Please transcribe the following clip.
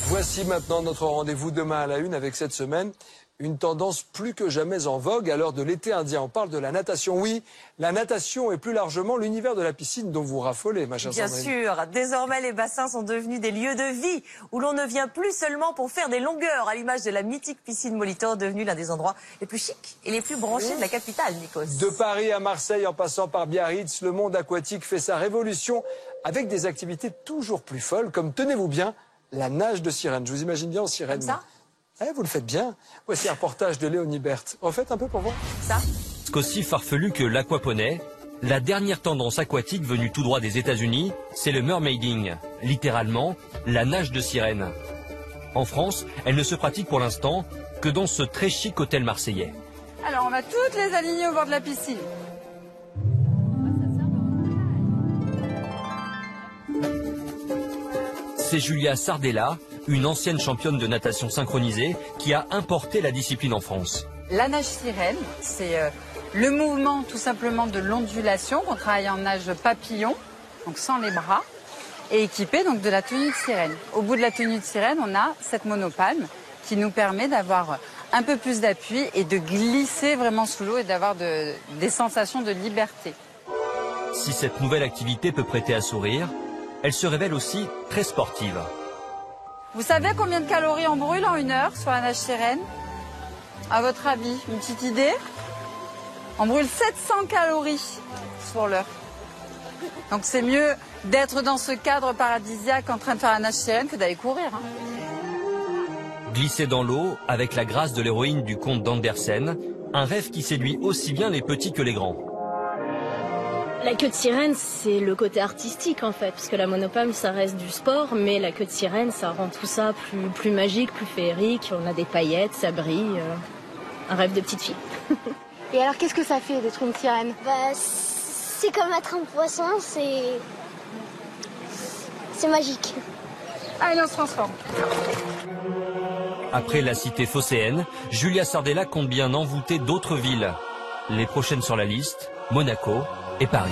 Voici maintenant notre rendez-vous demain à la une avec cette semaine. Une tendance plus que jamais en vogue à l'heure de l'été indien. On parle de la natation. Oui, la natation et plus largement l'univers de la piscine dont vous raffolez, ma chère Sandrine. Bien sûr, désormais les bassins sont devenus des lieux de vie où l'on ne vient plus seulement pour faire des longueurs, à l'image de la mythique piscine Molitor, devenue l'un des endroits les plus chics et les plus branchés de la capitale, Nikos. De Paris à Marseille en passant par Biarritz, le monde aquatique fait sa révolution avec des activités toujours plus folles, comme, tenez-vous bien, la nage de sirène. Je vous imagine bien en sirène. Comme ça ? Vous le faites bien. Voici un reportage de Léonie Berthe. Refaites un peu pour voir. Ça ? Qu'aussi farfelu que l'aquaponie, la dernière tendance aquatique venue tout droit des États-Unis, c'est le mermaiding, littéralement la nage de sirène. En France, elle ne se pratique pour l'instant que dans ce très chic hôtel marseillais. Alors on va toutes les aligner au bord de la piscine. C'est Julia Sardella, une ancienne championne de natation synchronisée, qui a importé la discipline en France. La nage sirène, c'est le mouvement tout simplement de l'ondulation qu'on travaille en nage papillon, donc sans les bras, et équipé donc de la tenue de sirène. Au bout de la tenue de sirène, on a cette monopalme qui nous permet d'avoir un peu plus d'appui et de glisser vraiment sous l'eau et d'avoir des sensations de liberté. Si cette nouvelle activité peut prêter à sourire, elle se révèle aussi très sportive. Vous savez combien de calories on brûle en 1 heure sur la nage sirène? À votre avis, une petite idée? On brûle 700 calories sur l'heure. Donc c'est mieux d'être dans ce cadre paradisiaque en train de faire la nage sirène que d'aller courir. Glisser dans l'eau avec la grâce de l'héroïne du conte d'Andersen, un rêve qui séduit aussi bien les petits que les grands. La queue de sirène, c'est le côté artistique en fait, parce que la monopalme, ça reste du sport, mais la queue de sirène, ça rend tout ça plus magique, plus féerique. On a des paillettes, ça brille, un rêve de petite fille. Et alors, qu'est-ce que ça fait d'être une sirène? C'est comme être un poisson, c'est magique. Allez, on se transforme. Après la cité phocéenne, Julia Sardella compte bien envoûter d'autres villes. Les prochaines sur la liste, Monaco et Paris.